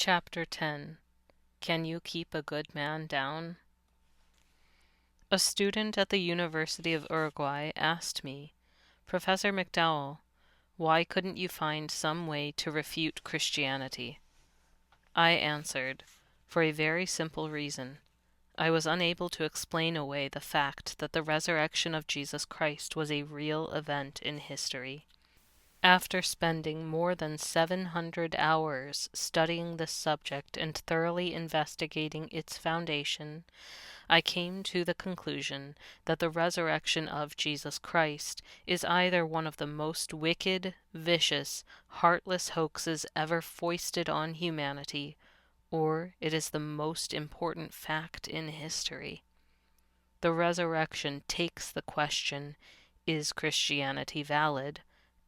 Chapter 10. Can You Keep a Good Man Down? A student at the University of Uruguay asked me, "Professor McDowell, why couldn't you find some way to refute Christianity?" I answered, for a very simple reason. I was unable to explain away the fact that the resurrection of Jesus Christ was a real event in history. After spending more than 700 hours studying this subject and thoroughly investigating its foundation, I came to the conclusion that the resurrection of Jesus Christ is either one of the most wicked, vicious, heartless hoaxes ever foisted on humanity, or it is the most important fact in history. The resurrection takes the question, "Is Christianity valid?"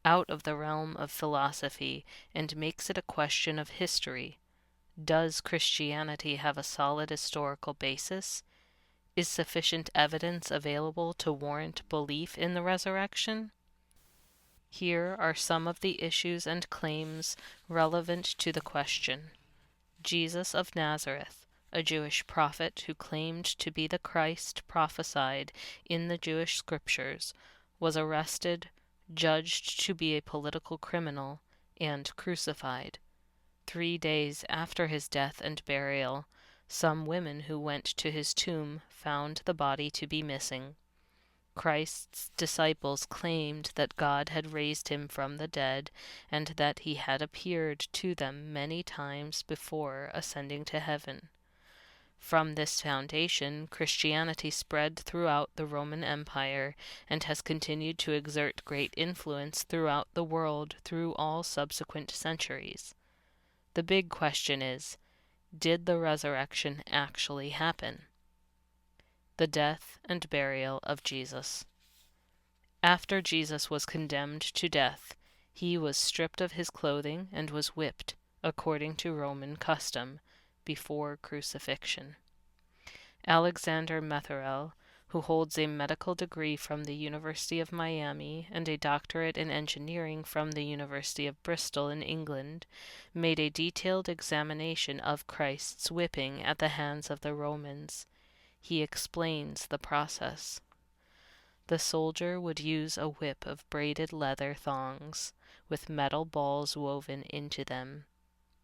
out of the realm of philosophy and makes it a question of history. Does Christianity have a solid historical basis? Is sufficient evidence available to warrant belief in the resurrection? Here are some of the issues and claims relevant to the question. Jesus of Nazareth, a Jewish prophet who claimed to be the Christ prophesied in the Jewish scriptures, was arrested, judged to be a political criminal, and crucified. 3 days after his death and burial, some women who went to his tomb found the body to be missing. Christ's disciples claimed that God had raised him from the dead and that he had appeared to them many times before ascending to heaven. From this foundation, Christianity spread throughout the Roman Empire and has continued to exert great influence throughout the world through all subsequent centuries. The big question is, did the resurrection actually happen? The death and burial of Jesus. After Jesus was condemned to death, he was stripped of his clothing and was whipped, according to Roman custom, before crucifixion. Alexander Metherell, who holds a medical degree from the University of Miami and a doctorate in engineering from the University of Bristol in England, made a detailed examination of Christ's whipping at the hands of the Romans. He explains the process. The soldier would use a whip of braided leather thongs, with metal balls woven into them.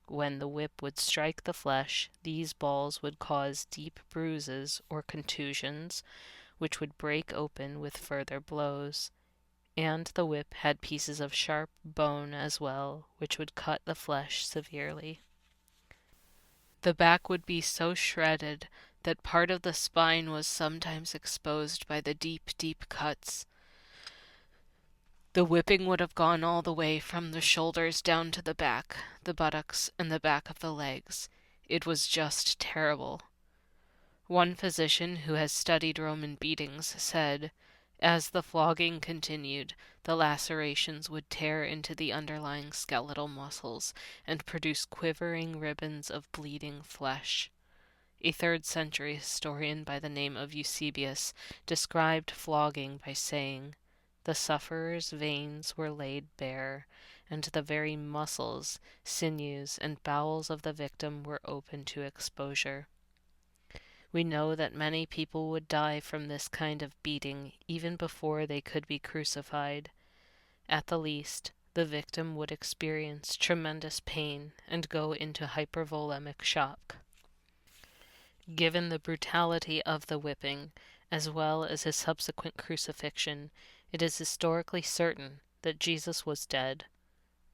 When the whip would strike the flesh, these balls would cause deep bruises or contusions, which would break open with further blows. And the whip had pieces of sharp bone as well, which would cut the flesh severely. The back would be so shredded that part of the spine was sometimes exposed by the deep, deep cuts. The whipping would have gone all the way from the shoulders down to the back, the buttocks, and the back of the legs. It was just terrible. One physician who has studied Roman beatings said, as the flogging continued, the lacerations would tear into the underlying skeletal muscles and produce quivering ribbons of bleeding flesh. A 3rd-century historian by the name of Eusebius described flogging by saying, "The sufferer's veins were laid bare, and the very muscles, sinews, and bowels of the victim were open to exposure." We know that many people would die from this kind of beating even before they could be crucified. At the least, the victim would experience tremendous pain and go into hypervolemic shock. Given the brutality of the whipping, as well as his subsequent crucifixion, it is historically certain that Jesus was dead.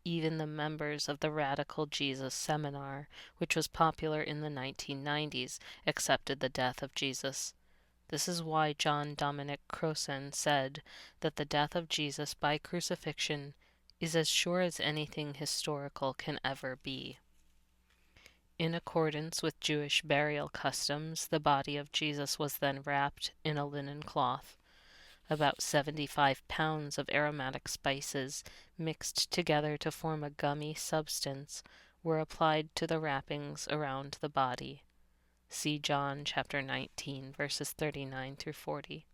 Even the members of the Radical Jesus Seminar, which was popular in the 1990s, accepted the death of Jesus. This is why John Dominic Crossan said that the death of Jesus by crucifixion is as sure as anything historical can ever be. In accordance with Jewish burial customs, the body of Jesus was then wrapped in a linen cloth. About 75 pounds of aromatic spices, mixed together to form a gummy substance, were applied to the wrappings around the body. See John chapter 19, verses 39 through 40.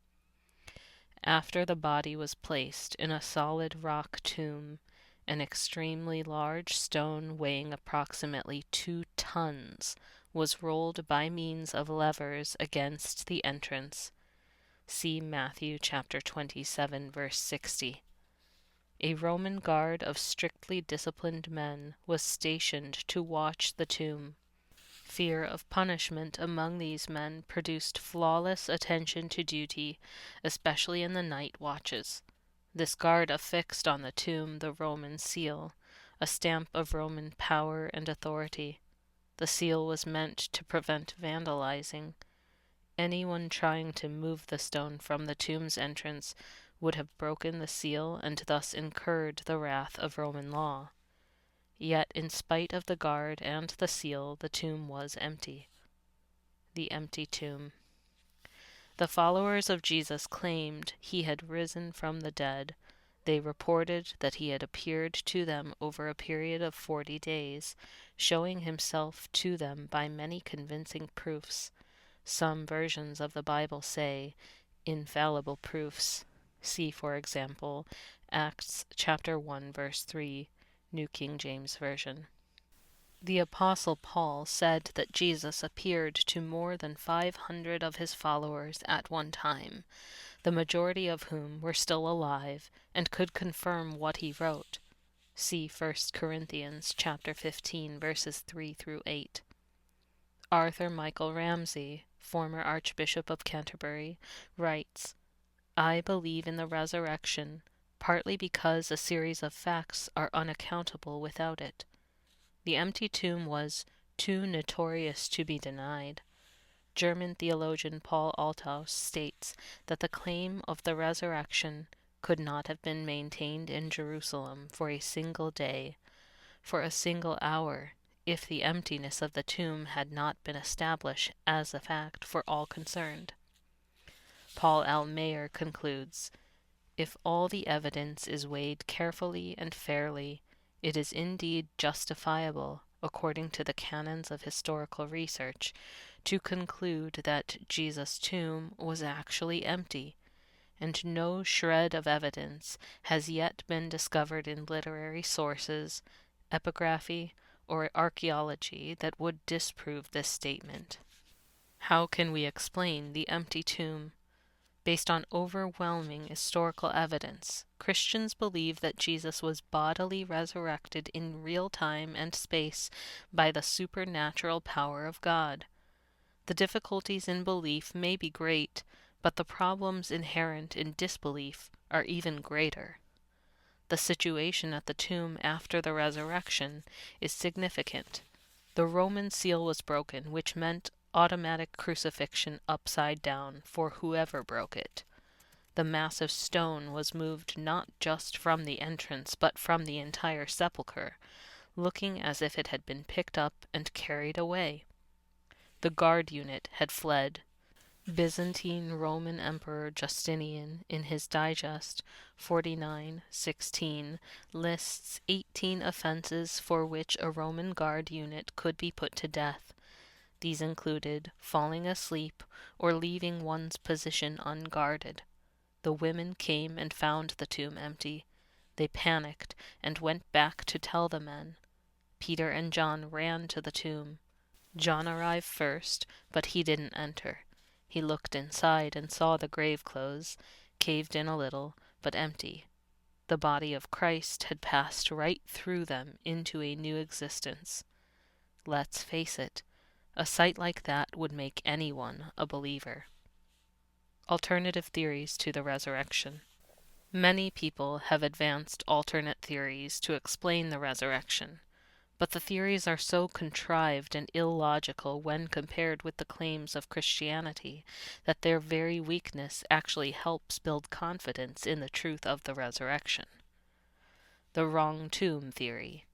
After the body was placed in a solid rock tomb, An extremely large stone weighing approximately 2 tons was rolled by means of levers against the entrance. See Matthew chapter 27, verse 60. A Roman guard of strictly disciplined men was stationed to watch the tomb. Fear of punishment among these men produced flawless attention to duty, especially in the night watches. This guard affixed on the tomb the Roman seal, a stamp of Roman power and authority. The seal was meant to prevent vandalizing. Anyone trying to move the stone from the tomb's entrance would have broken the seal and thus incurred the wrath of Roman law. Yet, in spite of the guard and the seal, the tomb was empty. The empty tomb. The followers of Jesus claimed he had risen from the dead. They reported that he had appeared to them over a period of 40 days, showing himself to them by many convincing proofs. Some versions of the Bible say, infallible proofs. See, for example, Acts chapter 1, verse 3, New King James Version. The Apostle Paul said that Jesus appeared to more than 500 of his followers at one time, the majority of whom were still alive and could confirm what he wrote. See 1 Corinthians chapter 15, verses 3 through 8. Arthur Michael Ramsay, former Archbishop of Canterbury, writes, I believe in the resurrection, partly because a series of facts are unaccountable without it. The empty tomb was too notorious to be denied. German theologian Paul Althaus states that the claim of the resurrection could not have been maintained in Jerusalem for a single day, for a single hour, if the emptiness of the tomb had not been established as a fact for all concerned. Paul L. Mayer concludes, if all the evidence is weighed carefully and fairly, it is indeed justifiable, according to the canons of historical research, to conclude that Jesus' tomb was actually empty, and no shred of evidence has yet been discovered in literary sources, epigraphy, or archaeology that would disprove this statement. How can we explain the empty tomb? Based on overwhelming historical evidence, Christians believe that Jesus was bodily resurrected in real time and space by the supernatural power of God. The difficulties in belief may be great, but the problems inherent in disbelief are even greater. The situation at the tomb after the resurrection is significant. The Roman seal was broken, which meant automatic crucifixion upside down for whoever broke it. The massive stone was moved not just from the entrance, but from the entire sepulchre, looking as if it had been picked up and carried away. The guard unit had fled. Byzantine Roman Emperor Justinian, in his Digest 49:16, lists 18 offenses for which a Roman guard unit could be put to death. These included falling asleep or leaving one's position unguarded. The women came and found the tomb empty. They panicked and went back to tell the men. Peter and John ran to the tomb. John arrived first, but he didn't enter. He looked inside and saw the grave clothes, caved in a little, but empty. The body of Christ had passed right through them into a new existence. Let's face it, a sight like that would make anyone a believer. Alternative theories to the resurrection. Many people have advanced alternate theories to explain the resurrection, but the theories are so contrived and illogical when compared with the claims of Christianity that their very weakness actually helps build confidence in the truth of the resurrection. The wrong tomb theory.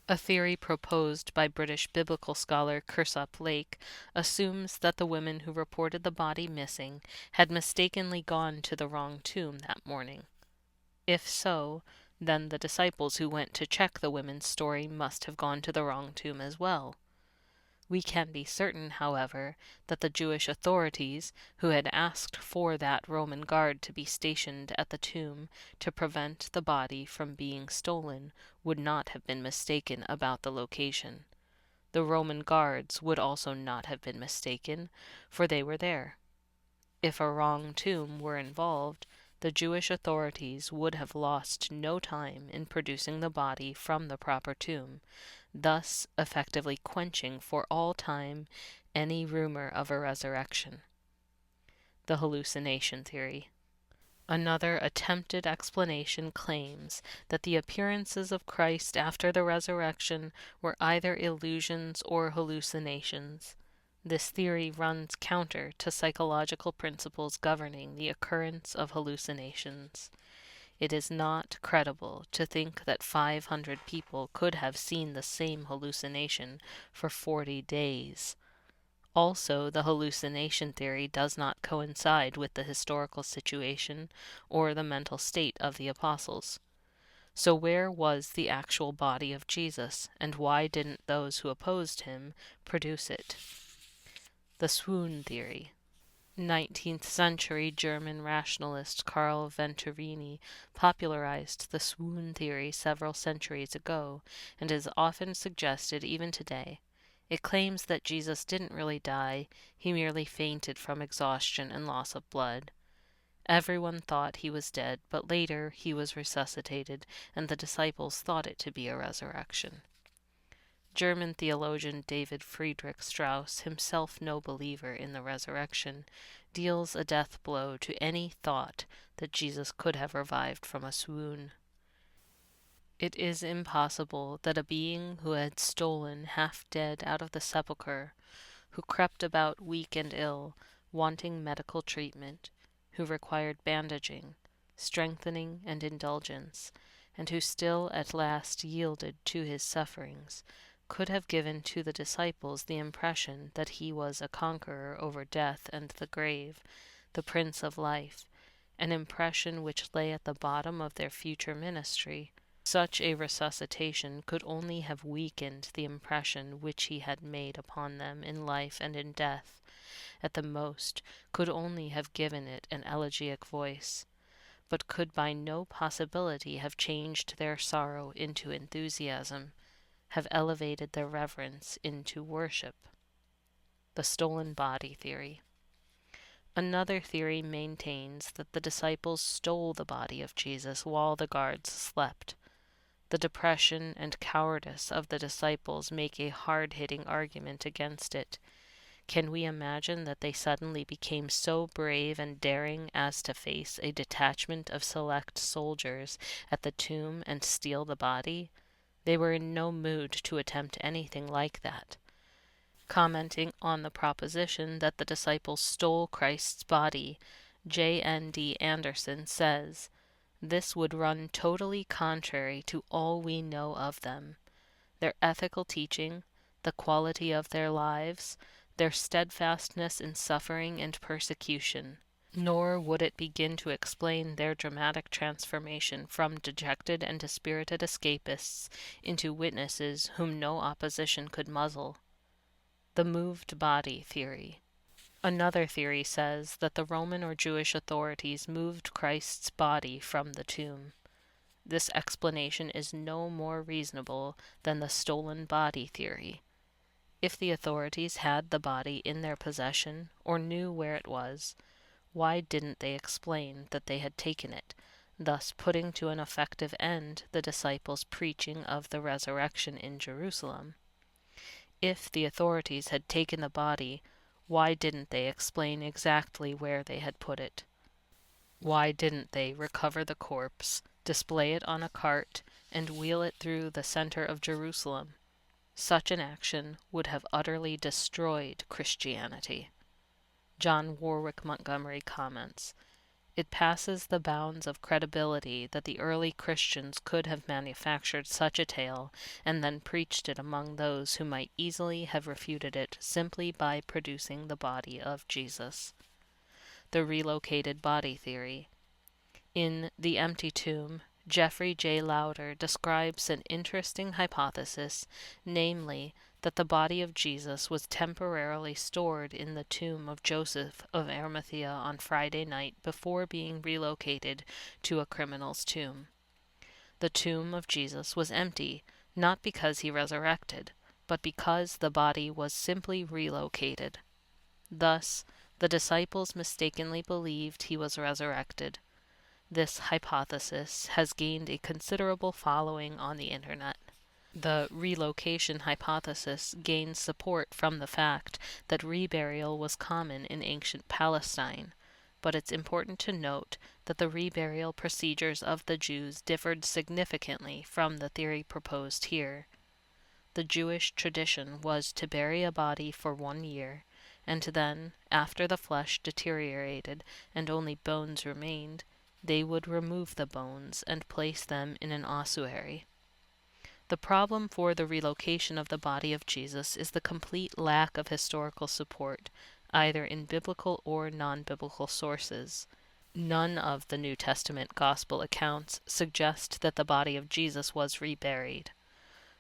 A theory proposed by British biblical scholar Cursop Lake assumes that the women who reported the body missing had mistakenly gone to the wrong tomb that morning. If so, then the disciples who went to check the women's story must have gone to the wrong tomb as well. We can be certain, however, that the Jewish authorities, who had asked for that Roman guard to be stationed at the tomb to prevent the body from being stolen, would not have been mistaken about the location. The Roman guards would also not have been mistaken, for they were there. If a wrong tomb were involved, the Jewish authorities would have lost no time in producing the body from the proper tomb, thus effectively quenching for all time any rumor of a resurrection. The hallucination theory. Another attempted explanation claims that the appearances of Christ after the resurrection were either illusions or hallucinations. This theory runs counter to psychological principles governing the occurrence of hallucinations. It is not credible to think that 500 people could have seen the same hallucination for 40 days. Also, the hallucination theory does not coincide with the historical situation or the mental state of the apostles. So where was the actual body of Jesus, and why didn't those who opposed him produce it? The swoon theory. 19th century German rationalist Carl Venturini popularized the swoon theory several centuries ago and is often suggested even today. It claims that Jesus didn't really die, he merely fainted from exhaustion and loss of blood. Everyone thought he was dead, but later he was resuscitated, and the disciples thought it to be a resurrection. German theologian David Friedrich Strauss, himself no believer in the resurrection, deals a death blow to any thought that Jesus could have revived from a swoon. It is impossible that a being who had stolen half dead out of the sepulchre, who crept about weak and ill, wanting medical treatment, who required bandaging, strengthening, and indulgence, and who still at last yielded to his sufferings, could have given to the disciples the impression that he was a conqueror over death and the grave, the Prince of Life, an impression which lay at the bottom of their future ministry. Such a resuscitation could only have weakened the impression which he had made upon them in life and in death, at the most could only have given it an elegiac voice, but could by no possibility have changed their sorrow into enthusiasm, have elevated their reverence into worship. The stolen body theory. Another theory maintains that the disciples stole the body of Jesus while the guards slept. The depression and cowardice of the disciples make a hard-hitting argument against it. Can we imagine that they suddenly became so brave and daring as to face a detachment of select soldiers at the tomb and steal the body? They were in no mood to attempt anything like that. Commenting on the proposition that the disciples stole Christ's body, J.N.D. Anderson says, "This would run totally contrary to all we know of them, their ethical teaching, the quality of their lives, their steadfastness in suffering and persecution. Nor would it begin to explain their dramatic transformation from dejected and dispirited escapists into witnesses whom no opposition could muzzle." The moved body theory. Another theory says that the Roman or Jewish authorities moved Christ's body from the tomb. This explanation is no more reasonable than the stolen body theory. If the authorities had the body in their possession or knew where it was, why didn't they explain that they had taken it, thus putting to an effective end the disciples' preaching of the resurrection in Jerusalem? If the authorities had taken the body, why didn't they explain exactly where they had put it? Why didn't they recover the corpse, display it on a cart, and wheel it through the center of Jerusalem? Such an action would have utterly destroyed Christianity. John Warwick Montgomery comments, "It passes the bounds of credibility that the early Christians could have manufactured such a tale and then preached it among those who might easily have refuted it simply by producing the body of Jesus." The relocated body theory. In The Empty Tomb, Jeffrey J. Lauder describes an interesting hypothesis, namely, that the body of Jesus was temporarily stored in the tomb of Joseph of Arimathea on Friday night before being relocated to a criminal's tomb. The tomb of Jesus was empty, not because he resurrected, but because the body was simply relocated. Thus, the disciples mistakenly believed he was resurrected. This hypothesis has gained a considerable following on the internet. The relocation hypothesis gains support from the fact that reburial was common in ancient Palestine, but it's important to note that the reburial procedures of the Jews differed significantly from the theory proposed here. The Jewish tradition was to bury a body for 1 year, and then, after the flesh deteriorated and only bones remained, they would remove the bones and place them in an ossuary. The problem for the relocation of the body of Jesus is the complete lack of historical support, either in biblical or non-biblical sources. None of the New Testament gospel accounts suggest that the body of Jesus was reburied.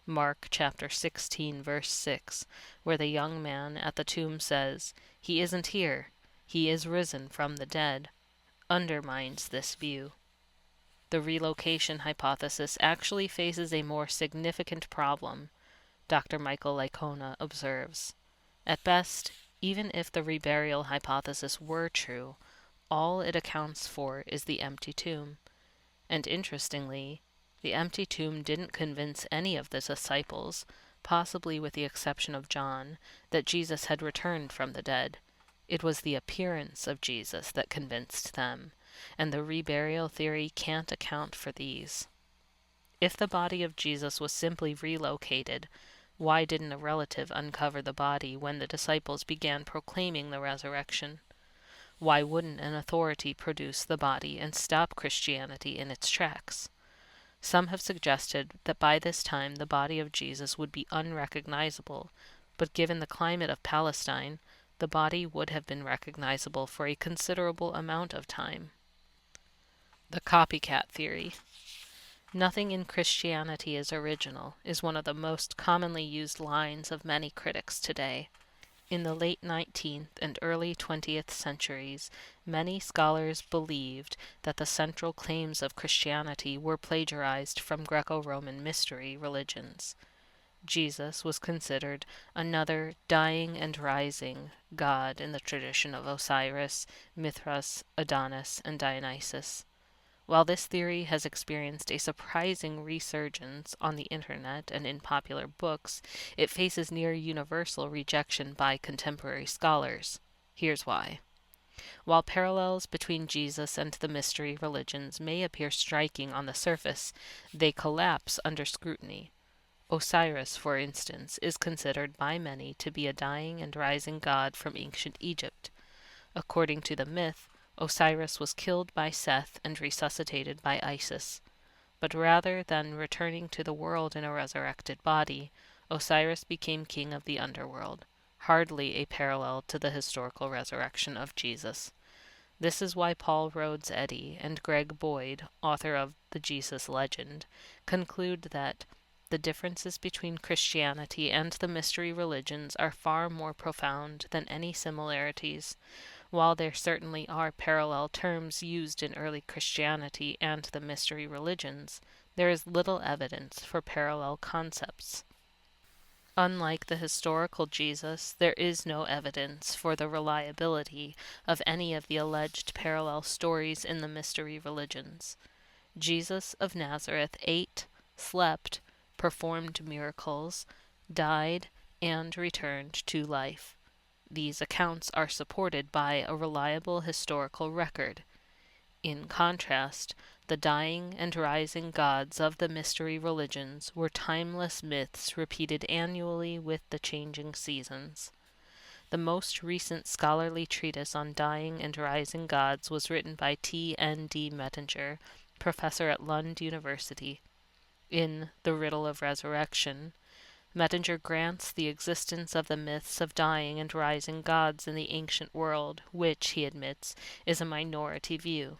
Mark chapter 16, verse 6, where the young man at the tomb says, "He isn't here, he is risen from the dead," undermines this view. The relocation hypothesis actually faces a more significant problem, Dr. Michael Licona observes. At best, even if the reburial hypothesis were true, all it accounts for is the empty tomb. And interestingly, the empty tomb didn't convince any of the disciples, possibly with the exception of John, that Jesus had returned from the dead. It was the appearance of Jesus that convinced them, and the reburial theory can't account for these. If the body of Jesus was simply relocated, why didn't a relative uncover the body when the disciples began proclaiming the resurrection? Why wouldn't an authority produce the body and stop Christianity in its tracks? Some have suggested that by this time the body of Jesus would be unrecognizable, but given the climate of Palestine, the body would have been recognizable for a considerable amount of time. The copycat theory. Nothing in Christianity is original is one of the most commonly used lines of many critics today. In the late 19th and early 20th centuries, many scholars believed that the central claims of Christianity were plagiarized from Greco-Roman mystery religions. Jesus was considered another dying and rising god in the tradition of Osiris, Mithras, Adonis, and Dionysus. While this theory has experienced a surprising resurgence on the internet and in popular books, it faces near universal rejection by contemporary scholars. Here's why. While parallels between Jesus and the mystery religions may appear striking on the surface, they collapse under scrutiny. Osiris, for instance, is considered by many to be a dying and rising god from ancient Egypt. According to the myth, Osiris was killed by Seth and resuscitated by Isis. But rather than returning to the world in a resurrected body, Osiris became king of the underworld, hardly a parallel to the historical resurrection of Jesus. This is why Paul Rhodes Eddy and Greg Boyd, author of The Jesus Legend, conclude that the differences between Christianity and the mystery religions are far more profound than any similarities. While there certainly are parallel terms used in early Christianity and the mystery religions, there is little evidence for parallel concepts. Unlike the historical Jesus, there is no evidence for the reliability of any of the alleged parallel stories in the mystery religions. Jesus of Nazareth ate, slept, performed miracles, died, and returned to life. These accounts are supported by a reliable historical record. In contrast, the dying and rising gods of the mystery religions were timeless myths repeated annually with the changing seasons. The most recent scholarly treatise on dying and rising gods was written by T.N.D. Mettinger, professor at Lund University. In The Riddle of Resurrection, Mettinger grants the existence of the myths of dying and rising gods in the ancient world, which, he admits, is a minority view.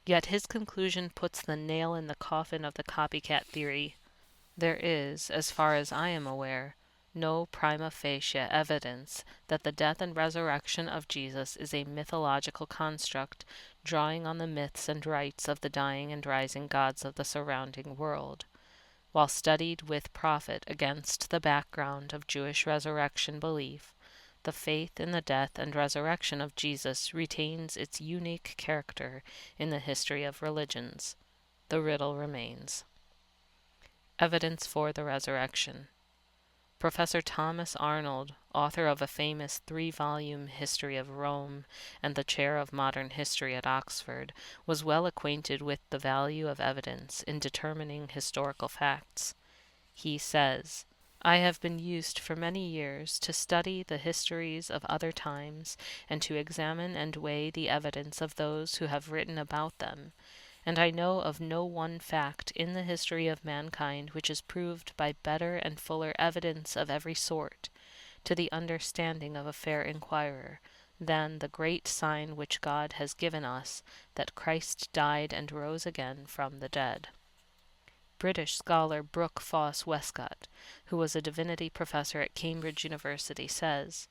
Yet his conclusion puts the nail in the coffin of the copycat theory. There is, as far as I am aware, no prima facie evidence that the death and resurrection of Jesus is a mythological construct drawing on the myths and rites of the dying and rising gods of the surrounding world. While studied with profit against the background of Jewish resurrection belief, the faith in the death and resurrection of Jesus retains its unique character in the history of religions. The riddle remains. Evidence for the resurrection. Professor Thomas Arnold, author of a famous 3-volume History of Rome and the chair of modern history at Oxford, was well acquainted with the value of evidence in determining historical facts. He says, "I have been used for many years to study the histories of other times and to examine and weigh the evidence of those who have written about them, and I know of no one fact in the history of mankind which is proved by better and fuller evidence of every sort, to the understanding of a fair inquirer, than the great sign which God has given us, that Christ died and rose again from the dead." British scholar Brooke Foss Westcott, who was a divinity professor at Cambridge University, says,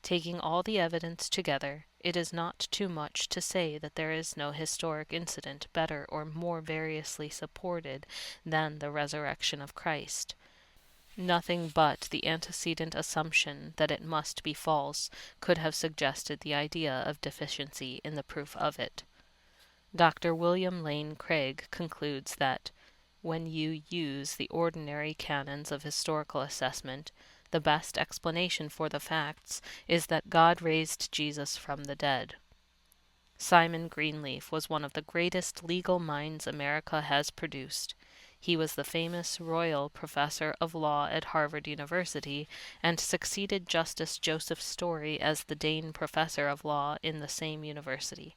"Taking all the evidence together, it is not too much to say that there is no historic incident better or more variously supported than the resurrection of Christ. Nothing but the antecedent assumption that it must be false could have suggested the idea of deficiency in the proof of it." Dr. William Lane Craig concludes that when you use the ordinary canons of historical assessment, the best explanation for the facts is that God raised Jesus from the dead. Simon Greenleaf was one of the greatest legal minds America has produced. He was the famous Royal Professor of Law at Harvard University, and succeeded Justice Joseph Story as the Dane Professor of Law in the same university.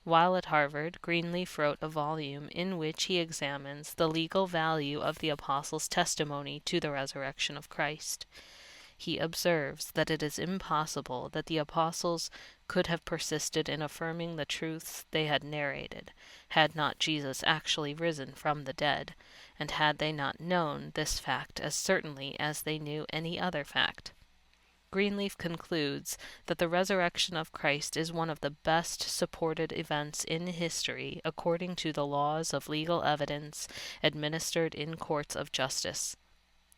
While at Harvard, Greenleaf wrote a volume in which he examines the legal value of the apostles' testimony to the resurrection of Christ. He observes that it is impossible that the apostles could have persisted in affirming the truths they had narrated, had not Jesus actually risen from the dead, and had they not known this fact as certainly as they knew any other fact. Greenleaf concludes that the resurrection of Christ is one of the best supported events in history according to the laws of legal evidence administered in courts of justice.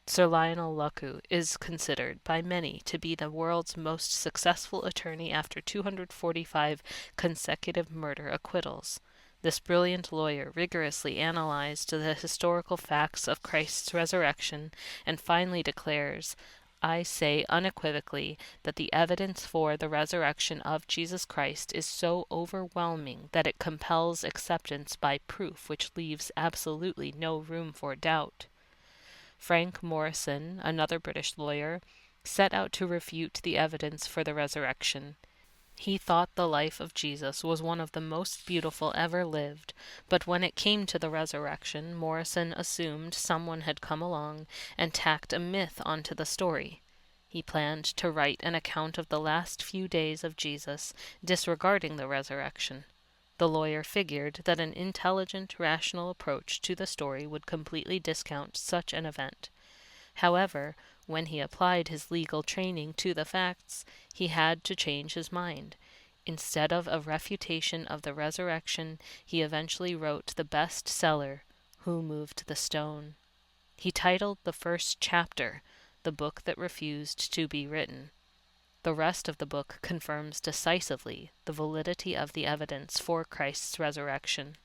Sir Lionel Luckhoo is considered by many to be the world's most successful attorney after 245 consecutive murder acquittals. This brilliant lawyer rigorously analyzed the historical facts of Christ's resurrection and finally declares, "I say unequivocally that the evidence for the resurrection of Jesus Christ is so overwhelming that it compels acceptance by proof which leaves absolutely no room for doubt." Frank Morison, another British lawyer, set out to refute the evidence for the resurrection. He thought the life of Jesus was one of the most beautiful ever lived, but when it came to the resurrection, Morison assumed someone had come along and tacked a myth onto the story. He planned to write an account of the last few days of Jesus, disregarding the resurrection. The lawyer figured that an intelligent, rational approach to the story would completely discount such an event. However, when he applied his legal training to the facts, he had to change his mind. Instead of a refutation of the resurrection, he eventually wrote the bestseller, Who Moved the Stone? He titled the first chapter, The Book That Refused to Be Written. The rest of the book confirms decisively the validity of the evidence for Christ's resurrection.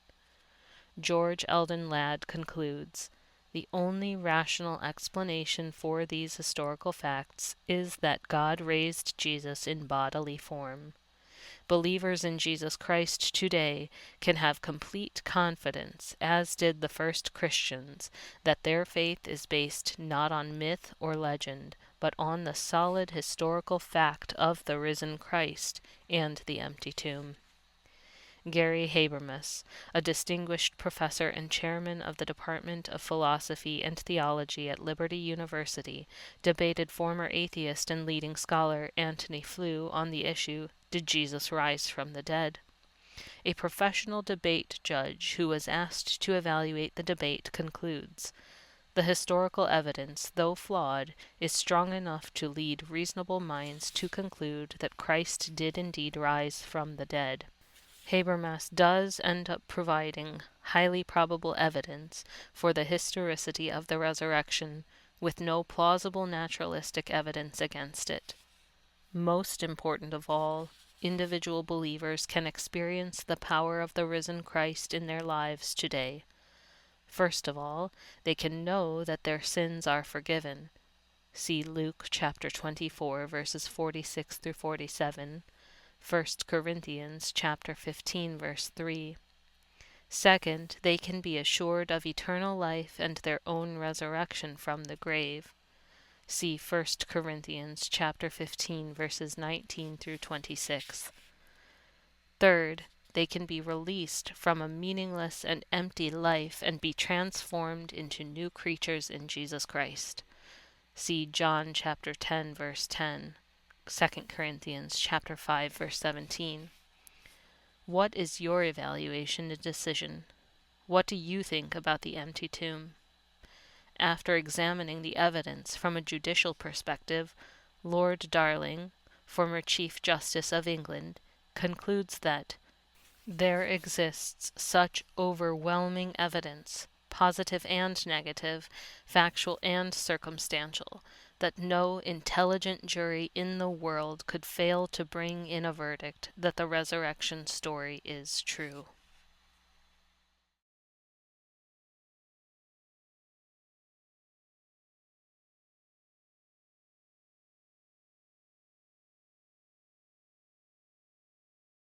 George Eldon Ladd concludes, "The only rational explanation for these historical facts is that God raised Jesus in bodily form. Believers in Jesus Christ today can have complete confidence, as did the first Christians, that their faith is based not on myth or legend, but on the solid historical fact of the risen Christ and the empty tomb." Gary Habermas, a distinguished professor and chairman of the Department of Philosophy and Theology at Liberty University, debated former atheist and leading scholar Antony Flew on the issue, Did Jesus rise from the dead? A professional debate judge who was asked to evaluate the debate concludes, The historical evidence, though flawed, is strong enough to lead reasonable minds to conclude that Christ did indeed rise from the dead. Habermas does end up providing highly probable evidence for the historicity of the resurrection, with no plausible naturalistic evidence against it. Most important of all, individual believers can experience the power of the risen Christ in their lives today. First of all, they can know that their sins are forgiven. See Luke chapter 24, verses 46 through 47, 1 Corinthians chapter 15, verse 3. Second, they can be assured of eternal life and their own resurrection from the grave. See 1 Corinthians chapter 15, verses 19 through 26. Third, they can be released from a meaningless and empty life and be transformed into new creatures in Jesus Christ. See John chapter 10, verse 10, 2 Corinthians chapter 5, verse 17. What is your evaluation and decision? What do you think about the empty tomb? After examining the evidence from a judicial perspective, Lord Darling, former Chief Justice of England, concludes that there exists such overwhelming evidence, positive and negative, factual and circumstantial, that no intelligent jury in the world could fail to bring in a verdict that the resurrection story is true.